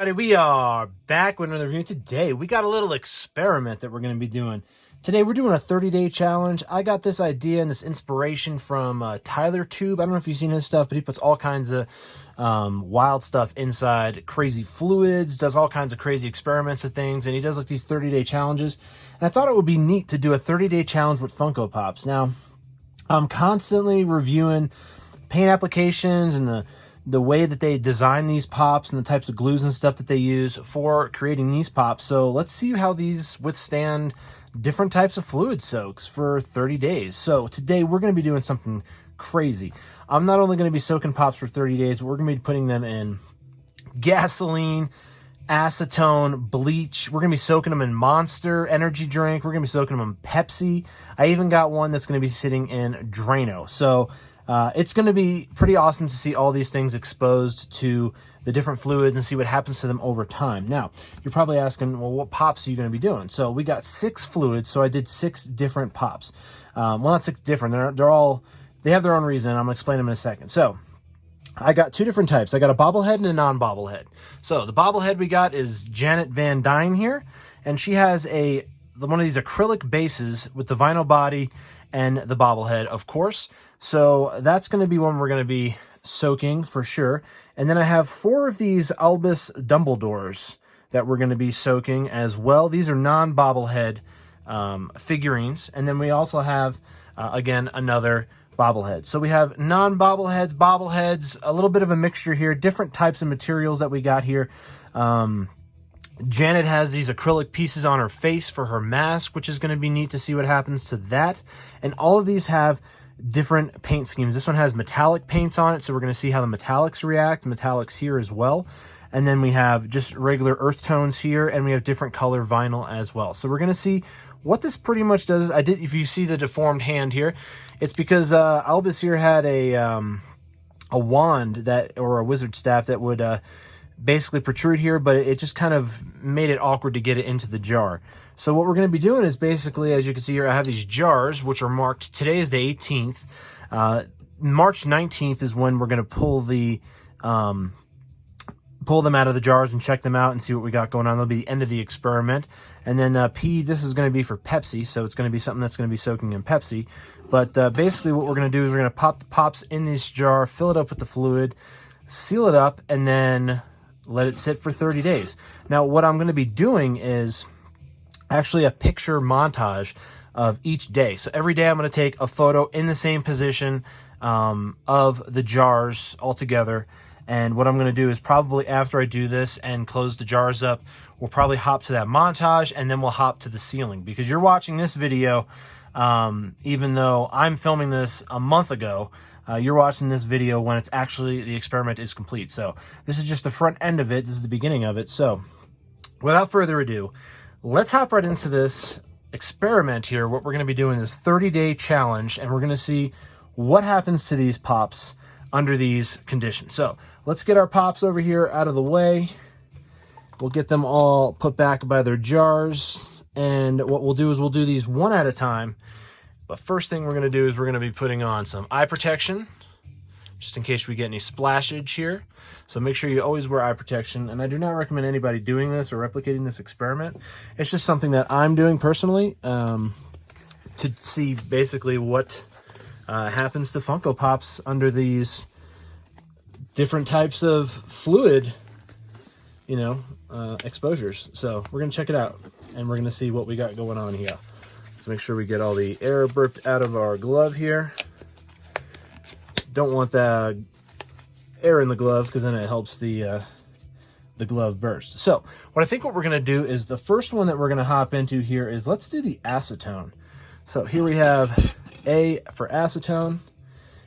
We are back with another review. Today we got a little experiment that we're going to be doing. Today we're doing a 30-day challenge. I got this idea and this inspiration from Tyler Tube. I don't know if you've seen his stuff, but he puts all kinds of wild stuff inside crazy fluids, does all kinds of crazy experiments and things, and he does like these 30-day challenges. And I thought it would be neat to do a 30-day challenge with Funko Pops. Now, I'm constantly reviewing paint applications and the way that they design these pops and the types of glues and stuff that they use for creating these pops. So let's see how these withstand different types of fluid soaks for 30 days. So today we're going to be doing something crazy. I'm not only going to be soaking pops for 30 days, but we're going to be putting them in gasoline, acetone, bleach. We're going to be soaking them in Monster energy drink. We're going to be soaking them in Pepsi. I even got one that's going to be sitting in Drano. So it's going to be pretty awesome to see all these things exposed to the different fluids and see what happens to them over time. Now, you're probably asking, well, what pops are you going to be doing? So we got 6 fluids, so I did 6 different pops. Well, not 6 different. They have their own reason. I'm going to explain them in a second. So I got 2 different types. I got a bobblehead and a non-bobblehead. So the bobblehead we got is Janet Van Dyne here, and she has one of these acrylic bases with the vinyl body and the bobblehead, of course. So that's going to be one we're going to be soaking for sure. And then I have 4 of these Albus Dumbledores that we're going to be soaking as well. These are non-bobblehead figurines. And then we also have, again, another bobblehead. So we have non-bobbleheads, bobbleheads, a little bit of a mixture here, different types of materials that we got here. Janet has these acrylic pieces on her face for her mask, which is going to be neat to see what happens to that. And all of these have different paint schemes. This one has metallic paints on it, so we're going to see how the metallics react. Metallics here as well. And then we have just regular earth tones here, and we have different color vinyl as well. So we're going to see what this pretty much does. If you see the deformed hand here, it's because Albus here had a wand or a wizard staff that would basically protrude here, but it just kind of made it awkward to get it into the jar. So what we're going to be doing is basically, as you can see here, I have these jars, which are marked. Today is the 18th. March 19th is when we're going to pull them out of the jars and check them out and see what we got going on. That'll be the end of the experiment. And then this is going to be for Pepsi, so it's going to be something that's going to be soaking in Pepsi. But basically what we're going to do is we're going to pop the pops in this jar, fill it up with the fluid, seal it up, and then let it sit for 30 days. Now, what I'm going to be doing is actually a picture montage of each day. So every day I'm going to take a photo in the same position of the jars all together. And what I'm going to do is probably after I do this and close the jars up, we'll probably hop to that montage and then we'll hop to the sealing. Because you're watching this video, even though I'm filming this a month ago, you're watching this video when it's actually the experiment is complete. So this is just the front end of it. This is the beginning of it. So without further ado, let's hop right into this experiment here. What we're going to be doing is 30-day challenge, and we're going to see what happens to these pops under these conditions. So let's get our pops over here out of the way. We'll get them all put back by their jars, and what we'll do is we'll do these one at a time. But first thing we're going to do is we're going to be putting on some eye protection, just in case we get any splashage here. So make sure you always wear eye protection. And I do not recommend anybody doing this or replicating this experiment. It's just something that I'm doing personally to see basically what happens to Funko Pops under these different types of fluid, exposures. So we're going to check it out, and we're going to see what we got going on here. Let's make sure we get all the air burped out of our glove here. Don't want the air in the glove because then it helps the glove burst. So what we're going to do is the first one that we're going to hop into here is let's do the acetone. So here we have A for acetone.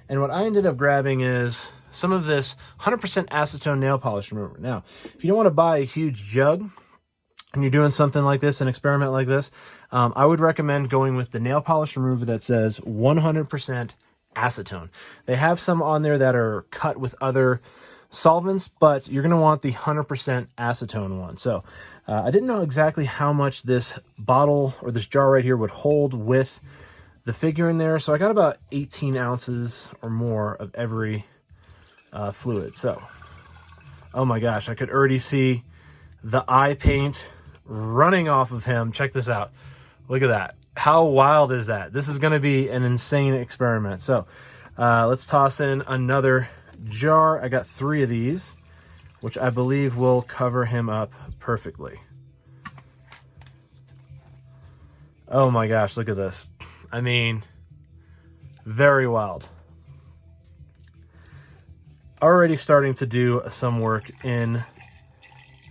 And what I ended up grabbing is some of this 100% acetone nail polish remover. Now, if you don't want to buy a huge jug and you're doing something like this, an experiment like this, I would recommend going with the nail polish remover that says 100% acetone. They have some on there that are cut with other solvents, but you're going to want the 100% acetone one. So I didn't know exactly how much this bottle or this jar right here would hold with the figure in there. So I got about 18 ounces or more of every fluid. So, oh my gosh, I could already see the eye paint running off of him. Check this out. Look at that. How wild is that? This is going to be an insane experiment. So let's toss in another jar. I got 3 of these, which I believe will cover him up perfectly. Oh my gosh, look at this. I mean, very wild. Already starting to do some work in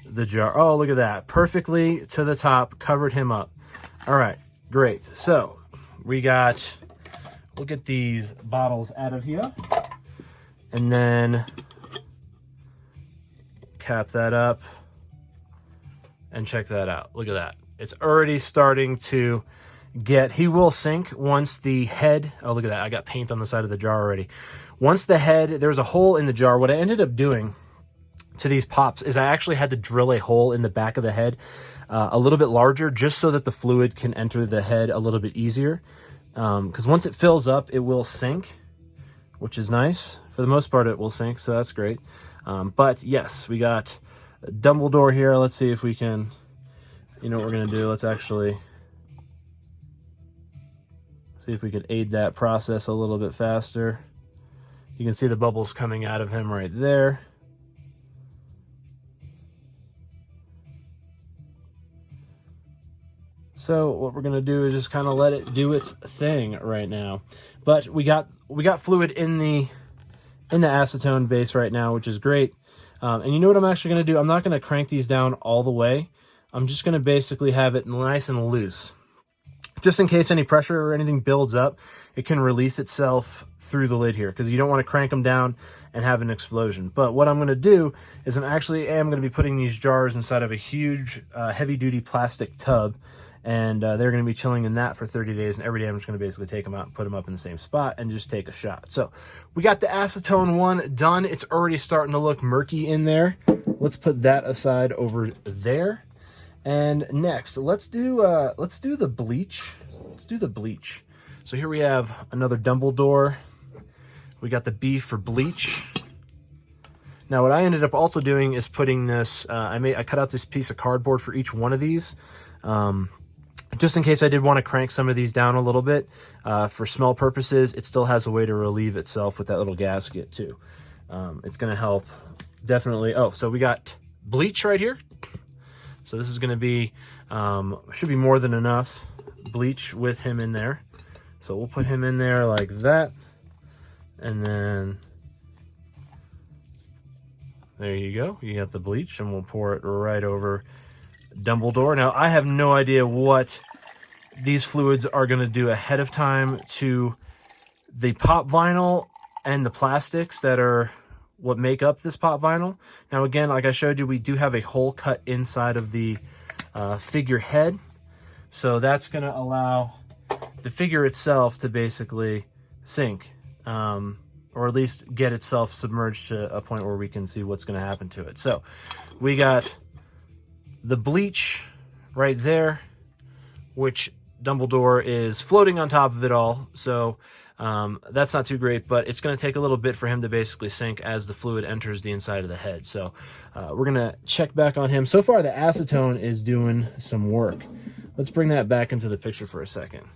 the jar. Oh, look at that. Perfectly to the top, covered him up. All right, great. So we'll get these bottles out of here and then cap that up and check that out. Look at that. It's already starting to he will sink once the head, oh, look at that. I got paint on the side of the jar already. Once the head, there's a hole in the jar. What I ended up doing to these pops is I actually had to drill a hole in the back of the head a little bit larger, just so that the fluid can enter the head a little bit easier. Because once it fills up, it will sink, which is nice. For the most part, it will sink, so that's great. But yes, we got Dumbledore here. Let's see if we can, you know what we're going to do. Let's actually see if we could aid that process a little bit faster. You can see the bubbles coming out of him right there. So what we're going to do is just kind of let it do its thing right now. But we got fluid in the acetone base right now, which is great. And you know what I'm actually going to do? I'm not going to crank these down all the way. I'm just going to basically have it nice and loose. Just in case any pressure or anything builds up, it can release itself through the lid here, because you don't want to crank them down and have an explosion. But what I'm going to do is I'm going to be putting these jars inside of a huge heavy-duty plastic tub, and they're going to be chilling in that for 30 days, and every day I'm just going to basically take them out and put them up in the same spot and just take a shot. So we got the acetone one done. It's already starting to look murky in there. Let's put that aside over there. And next, let's do the bleach. Let's do the bleach. So here we have another Dumbledore. We got the B for bleach. Now what I ended up also doing is putting this, I cut out this piece of cardboard for each one of these, just in case I did want to crank some of these down a little bit. For smell purposes, it still has a way to relieve itself with that little gasket too. It's going to help definitely. Oh, so we got bleach right here. So this is going to be, should be more than enough bleach with him in there. So we'll put him in there like that. And then there you go. You got the bleach, and we'll pour it right over Dumbledore. Now, I have no idea what these fluids are going to do ahead of time to the pop vinyl and the plastics that are what make up this pop vinyl. Now again, like I showed you, we do have a hole cut inside of the figure head, so that's going to allow the figure itself to basically sink, or at least get itself submerged to a point where we can see what's going to happen to it. So we got the bleach right there, which Dumbledore is floating on top of it all, so that's not too great, but it's going to take a little bit for him to basically sink as the fluid enters the inside of the head. So we're going to check back on him. So far, the acetone is doing some work. Let's bring that back into the picture for a second.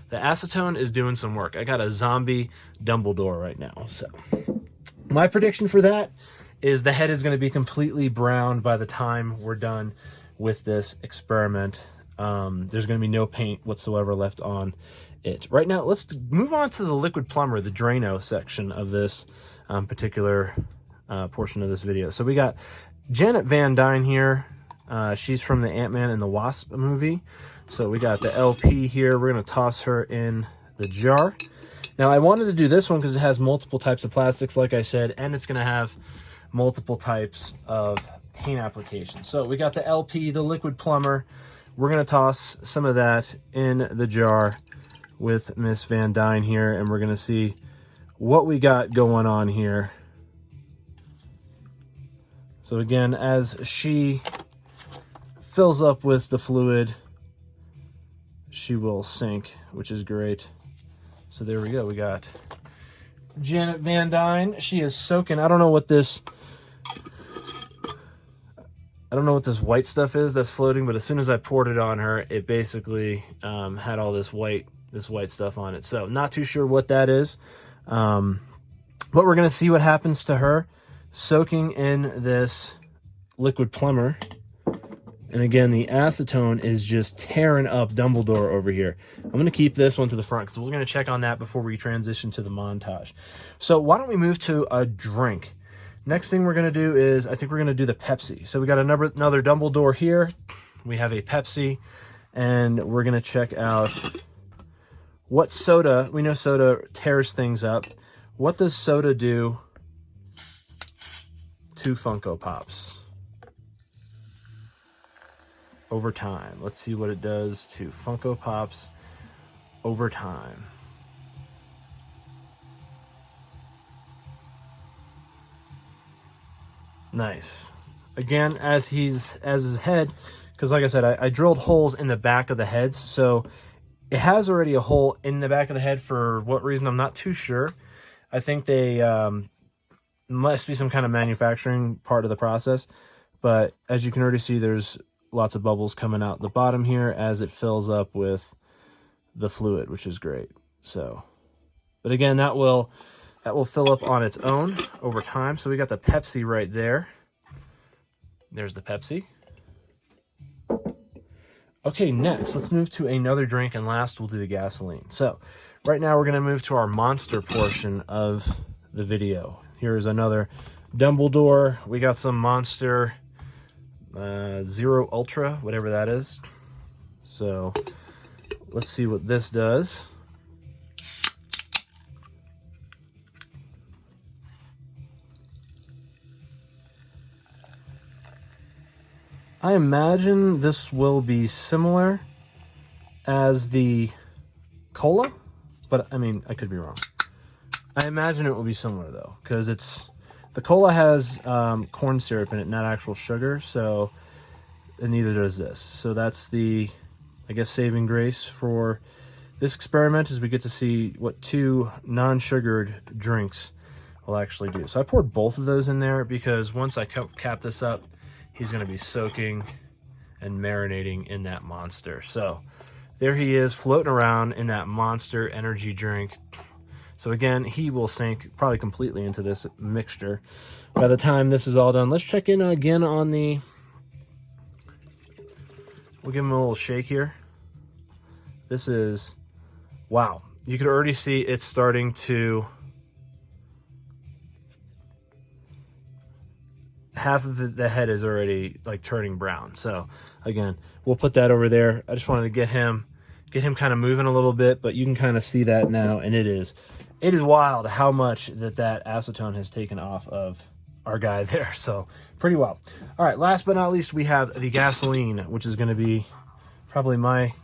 The acetone is doing some work. I got a zombie Dumbledore right now. So my prediction for that is the head is going to be completely brown by the time we're done with this experiment. There's going to be no paint whatsoever left on it. Right now, let's move on to the liquid Plumr, the Drano section of this particular portion of this video. So we got Janet Van Dyne here. She's from the Ant-Man and the Wasp movie. So we got the LP here. We're going to toss her in the jar. Now, I wanted to do this one because it has multiple types of plastics, like I said, and it's going to have multiple types of paint applications. So we got the LP, the liquid Plumr. We're going to toss some of that in the jar with Miss Van Dyne here, and we're going to see what we got going on here. So again, as she fills up with the fluid, she will sink, which is great. So there we go. We got Janet Van Dyne. She is soaking. I don't know what this I don't know what this white stuff is that's floating, but as soon as I poured it on her, it basically had all this white stuff on it. So not too sure what that is. But we're going to see what happens to her soaking in this liquid Plumr. And again, the acetone is just tearing up Dumbledore over here. I'm going to keep this one to the front because we're going to check on that before we transition to the montage. So why don't we move to a drink? Next thing we're going to do is, I think we're going to do the Pepsi. So we got another Dumbledore here. We have a Pepsi, and we're going to check out what soda. We know soda tears things up. What does soda do to Funko Pops over time? Let's see what it does to Funko Pops over time. Nice. Again, as his head, because like I said, I drilled holes in the back of the heads, so it has already a hole in the back of the head. For what reason, I'm not too sure. I think they must be some kind of manufacturing part of the process, but as you can already see, there's lots of bubbles coming out the bottom here as it fills up with the fluid, which is great. So, but again, that will fill up on its own over time. So we got the Pepsi right there. There's the Pepsi. Okay, next, let's move to another drink, and last we'll do the gasoline. So right now we're going to move to our monster portion of the video. Here's another Dumbledore. We got some Monster Zero Ultra, whatever that is. So let's see what this does. I imagine this will be similar as the cola, but I mean, I could be wrong. I imagine it will be similar though, because the cola has corn syrup in it, not actual sugar, so, and neither does this. So that's the, I guess, saving grace for this experiment, is we get to see what two non-sugared drinks will actually do. So I poured both of those in there because once I cap this up, he's going to be soaking and marinating in that monster. So there he is, floating around in that Monster energy drink. So again, he will sink probably completely into this mixture by the time this is all done. Let's check in again on the... We'll give him a little shake here. This is... Wow. You could already see it's starting to... Half of the head is already like turning brown. So again, we'll put that over there. I just wanted to get him kind of moving a little bit, but you can kind of see that now, and it is wild how much that acetone has taken off of our guy there. So pretty wild. All right, last but not least, we have the gasoline, which is going to be probably my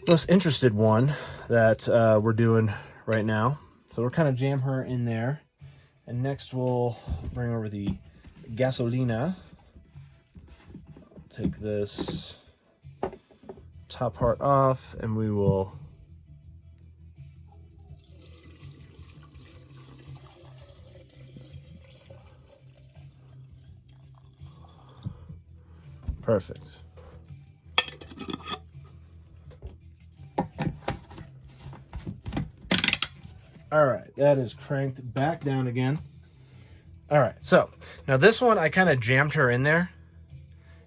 most interested one that we're doing right now. So we'll kind of jam her in there. And next we'll bring over the gasolina. Take this top part off, and we will perfect. All right, that is cranked back down again. All right, so now this one, I kind of jammed her in there,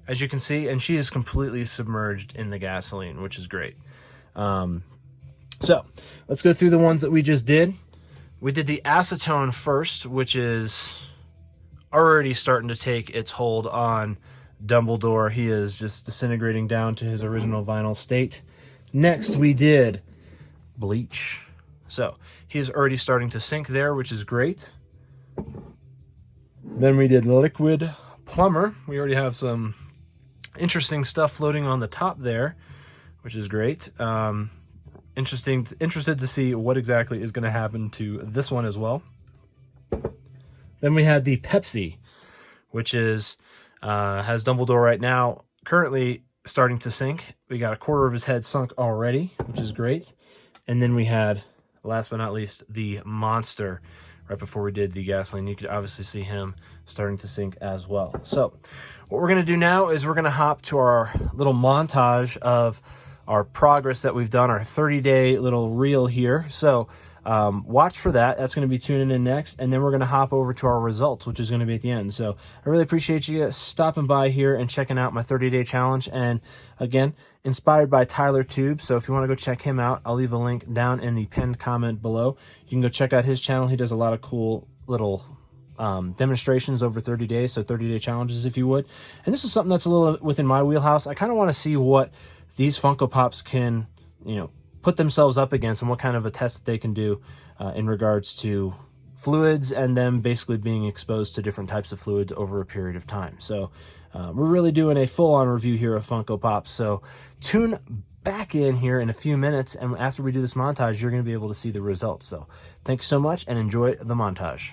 as you can see, and she is completely submerged in the gasoline, which is great. So let's go through the ones that we just did. We did the acetone first, which is already starting to take its hold on Dumbledore. He is just disintegrating down to his original vinyl state. Next, we did bleach. So he's already starting to sink there, which is great. Then we did liquid Plumr. We already have some interesting stuff floating on the top there, which is great. Interested to see what exactly is going to happen to this one as well. Then we had the Pepsi, which is has Dumbledore right now currently starting to sink. We got a quarter of his head sunk already, which is great. And then we had, last but not least, the monster right before we did the gasoline. You could obviously see him starting to sink as well. So what we're going to do now is we're going to hop to our little montage of our progress that we've done, our 30-day little reel here. So watch for that. That's going to be tuning in next. And then we're going to hop over to our results, which is going to be at the end. So I really appreciate you stopping by here and checking out my 30-day challenge. And again, inspired by Tyler Tube. So if you want to go check him out, I'll leave a link down in the pinned comment below. You can go check out his channel. He does a lot of cool little demonstrations over 30 days. So 30-day challenges, if you would. And this is something that's a little within my wheelhouse. I kind of want to see what these Funko Pops can, put themselves up against and what kind of a test they can do in regards to fluids and them basically being exposed to different types of fluids over a period of time. So we're really doing a full-on review here of Funko Pops. So tune back in here in a few minutes, and after we do this montage, you're going to be able to see the results. So thanks so much and enjoy the montage.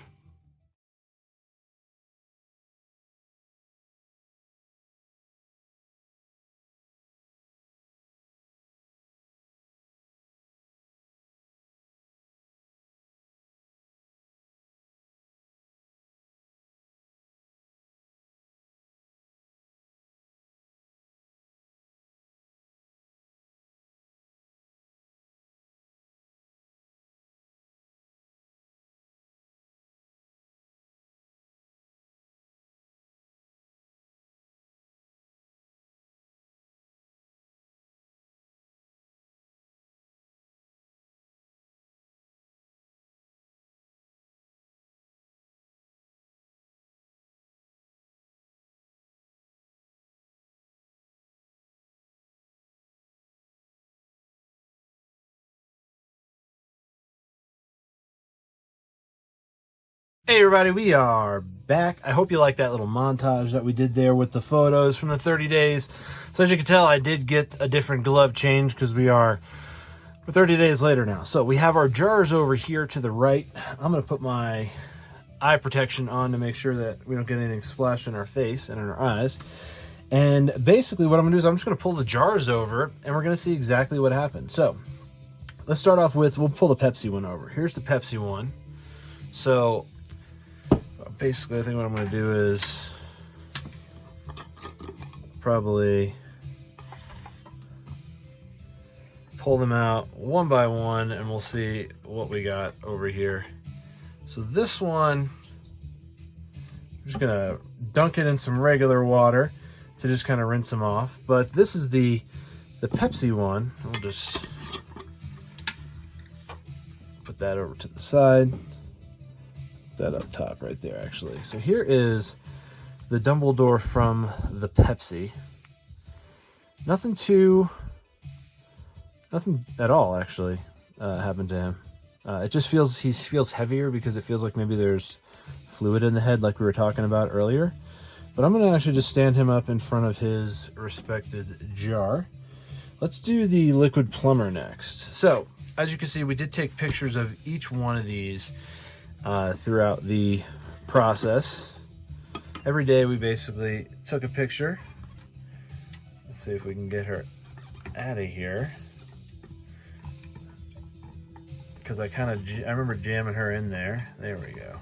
Hey everybody, we are back. I hope you like that little montage that we did there with the photos from the 30 days. So as you can tell, I did get a different glove change because we're 30 days later now. So we have our jars over here to the right. I'm going to put my eye protection on to make sure that we don't get anything splashed in our face and in our eyes. And basically what I'm going to do is I'm just going to pull the jars over and we're going to see exactly what happened. So let's start off with, we'll pull the Pepsi one over. Here's the Pepsi one. So basically, I think what I'm going to do is probably pull them out one by one and we'll see what we got over here. So this one, I'm just going to dunk it in some regular water to just kind of rinse them off. But this is the Pepsi one. We'll just put that over to the side. That up top right there, actually. So here is the Dumbledore from the Pepsi. Nothing at all actually happened to him. It just feels, he feels heavier because it feels like maybe there's fluid in the head like we were talking about earlier. But I'm going to actually just stand him up in front of his respected jar. Let's do the liquid Plumr next. So as you can see, we did take pictures of each one of these throughout the process. Every day we basically took a picture. Let's see if we can get her out of here, because I remember jamming her in there. There we go.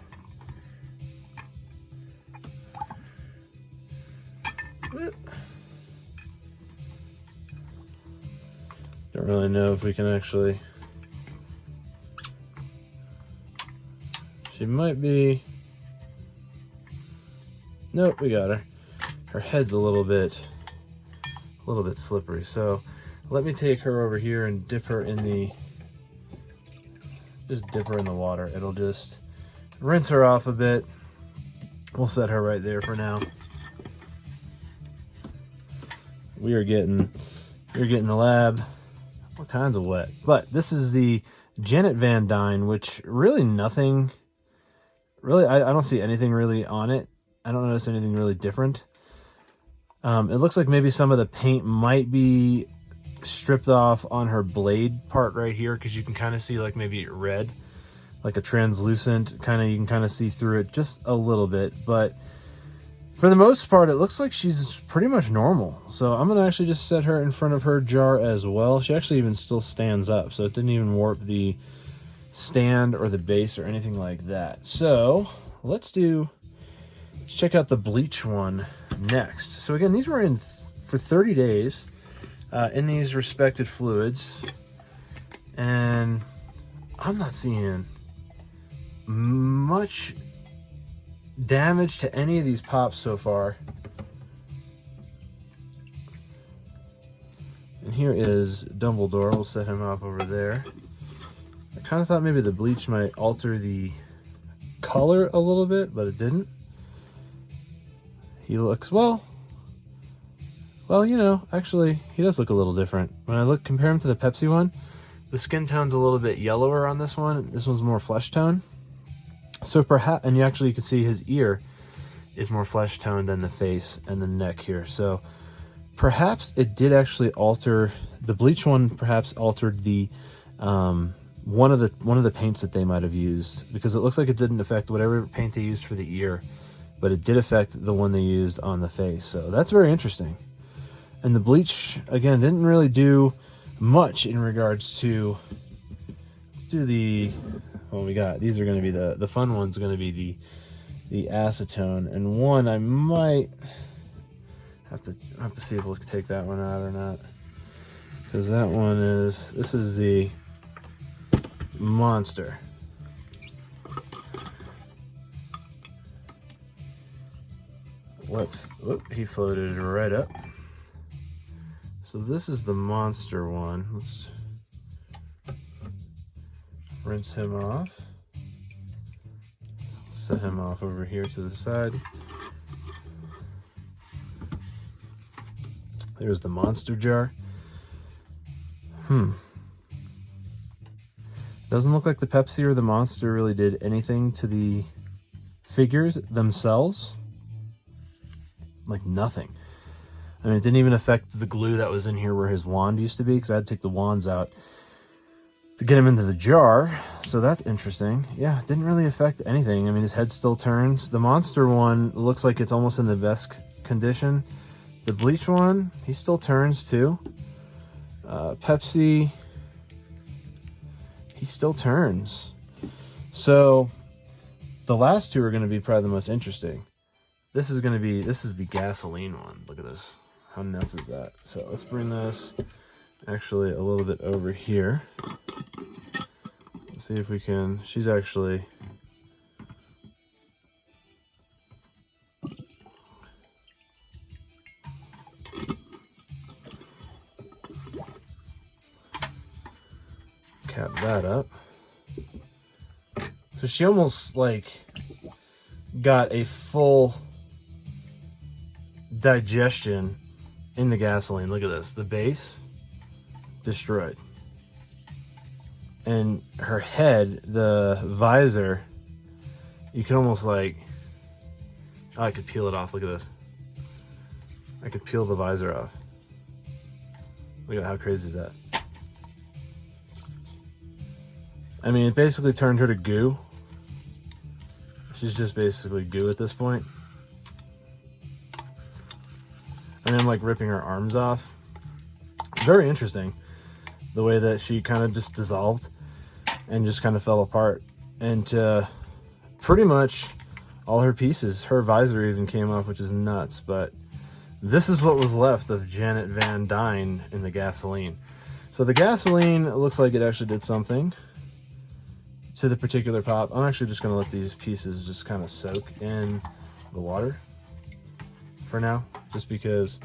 Don't really know if we can actually. She might be. Nope, we got her. Her head's a little bit slippery. So let me take her over here and dip her in the. Just dip her in the water. It'll just rinse her off a bit. We'll set her right there for now. We're getting the lab all kinds of wet. But this is the Janet Van Dyne, which really nothing. Really, I don't see anything really on it. I don't notice anything really different. It looks like maybe some of the paint might be stripped off on her blade part right here, because you can kind of see like maybe red, like a translucent kind of, you can kind of see through it just a little bit. But for the most part, it looks like she's pretty much normal. So I'm going to actually just set her in front of her jar as well. She actually even still stands up, so it didn't even warp the stand or the base or anything like that. So let's check out the bleach one next. So again, these were in for 30 days in these respected fluids, and I'm not seeing much damage to any of these pops so far. And here is Dumbledore. We'll set him off over there. I kind of thought maybe the bleach might alter the color a little bit, but it didn't. He looks, well, you know, actually, he does look a little different. When I compare him to the Pepsi one, the skin tone's a little bit yellower on this one. This one's more flesh tone. So perhaps, and you can see his ear is more flesh toned than the face and the neck here. So perhaps it did actually alter, the bleach one perhaps altered the one of the paints that they might have used, because it looks like it didn't affect whatever paint they used for the ear, but it did affect the one they used on the face. So that's very interesting. And the bleach, again, didn't really do much in regards to, let's do the, what we got. These are going to be the fun one's going to be the acetone, and one I might have to see if we'll take that one out or not, because that one is, this is the monster. He floated right up. So this is the monster one. Let's rinse him off. Set him off over here to the side. There's the monster jar. Doesn't look like the Pepsi or the Monster really did anything to the figures themselves. Like nothing. I mean, it didn't even affect the glue that was in here where his wand used to be, because I had to take the wands out to get him into the jar. So that's interesting. Yeah, it didn't really affect anything. I mean, his head still turns. The monster one looks like it's almost in the best condition. The bleach one, he still turns too. Pepsi, he still turns. So the last two are going to be probably the most interesting. This is the gasoline one. Look at this. How nuts is that? So let's bring this actually a little bit over here. Let's see if we can, she's actually, cap that up. So she almost like got a full digestion in the gasoline. Look at this. The base destroyed. And her head, the visor, you can almost like, oh, I could peel it off. Look at this. I could peel the visor off. Look at how crazy is that? I mean, it basically turned her to goo. She's just basically goo at this point. I mean, I'm like ripping her arms off. Very interesting. The way that she kind of just dissolved and just kind of fell apart. And pretty much all her pieces, her visor even came off, which is nuts. But this is what was left of Janet Van Dyne in the gasoline. So the gasoline looks like it actually did something to the particular pop. I'm actually just going to let these pieces just kind of soak in the water for now, just because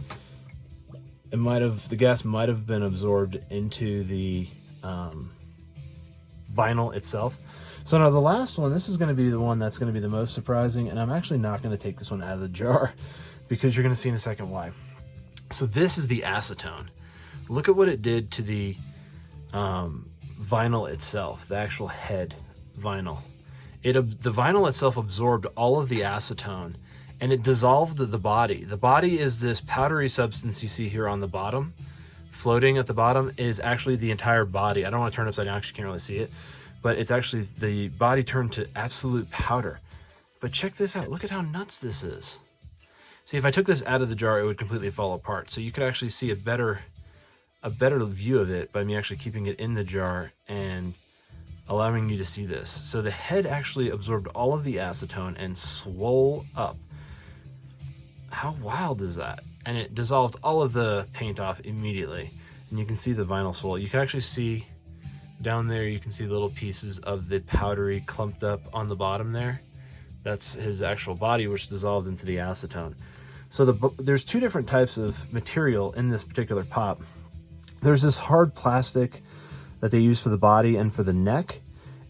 it might have, the gas might have been absorbed into the vinyl itself. So now the last one, this is going to be the one that's going to be the most surprising, and I'm actually not going to take this one out of the jar because you're going to see in a second why. So this is the acetone. Look at what it did to the vinyl itself, the actual head vinyl. The vinyl itself absorbed all of the acetone, and it dissolved the body. The body is this powdery substance you see here on the bottom. Floating at the bottom is actually the entire body. I don't want to turn it upside down, actually can't really see it, but it's actually the body turned to absolute powder. But check this out. Look at how nuts this is. See, if I took this out of the jar, it would completely fall apart. So you could actually see a better view of it by me actually keeping it in the jar and allowing you to see this. So the head actually absorbed all of the acetone and swole up. How wild is that? And it dissolved all of the paint off immediately. And you can see the vinyl swell. You can actually see down there, you can see little pieces of the powdery clumped up on the bottom there. That's his actual body, which dissolved into the acetone. So there's two different types of material in this particular pop. There's this hard plastic that they use for the body and for the neck.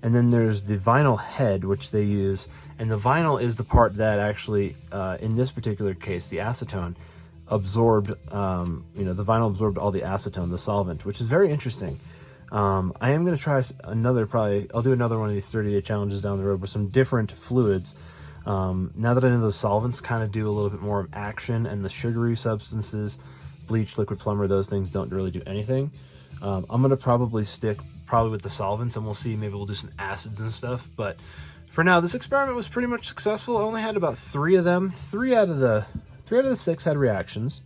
And then there's the vinyl head, which they use. And the vinyl is the part that actually, in this particular case, the acetone absorbed, the vinyl absorbed all the acetone, the solvent, which is very interesting. I am going to try I'll do another one of these 30-day challenges down the road with some different fluids. Now that I know the solvents kind of do a little bit more of action, and the sugary substances, bleach, liquid Plumr, those things don't really do anything. I'm going to probably stick with the solvents, and we'll see, maybe we'll do some acids and stuff. But for now, this experiment was pretty much successful. I only had about 3 of them. 3 out of the 6 had reactions.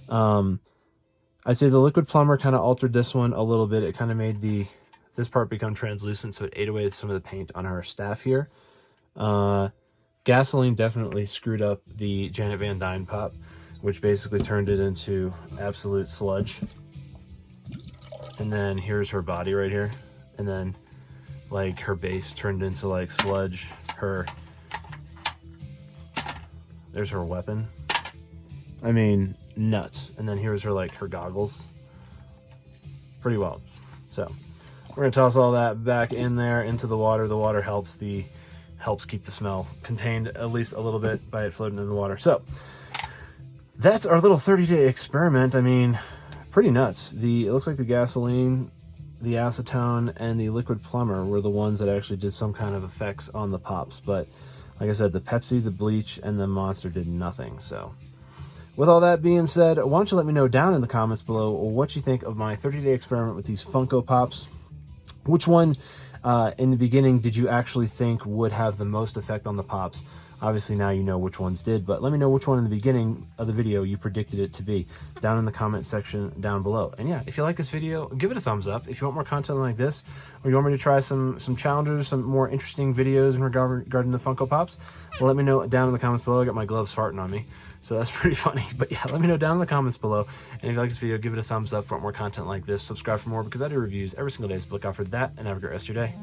I'd say the liquid Plumr kind of altered this one a little bit. It kind of made this part become translucent, so it ate away some of the paint on her staff here. Gasoline definitely screwed up the Janet Van Dyne pop, which basically turned it into absolute sludge. And then here's her body right here. And then like her base turned into like sludge. There's her weapon. I mean, nuts. And then here's her goggles. Pretty wild. So we're gonna toss all that back in there into the water. The water helps keep the smell contained at least a little bit by it floating in the water. So that's our little 30-day experiment. I mean, pretty nuts. It looks like the gasoline, the acetone, and the liquid Plumr were the ones that actually did some kind of effects on the pops. But like I said, the Pepsi, the bleach, and the Monster did nothing. So with all that being said, why don't you let me know down in the comments below what you think of my 30-day experiment with these Funko Pops. Which one in the beginning did you actually think would have the most effect on the pops? Obviously now you know which ones did, but let me know which one in the beginning of the video you predicted it to be down in the comment section down below. And yeah, if you like this video, give it a thumbs up. If you want more content like this, or you want me to try some challenges, some more interesting videos regarding the Funko Pops, well, let me know down in the comments below. I got my gloves farting on me, so that's pretty funny. But yeah, let me know down in the comments below. And if you like this video, give it a thumbs up. For more content like this, subscribe for more, because I do reviews every single day, so look out for that, and have a great rest of your day.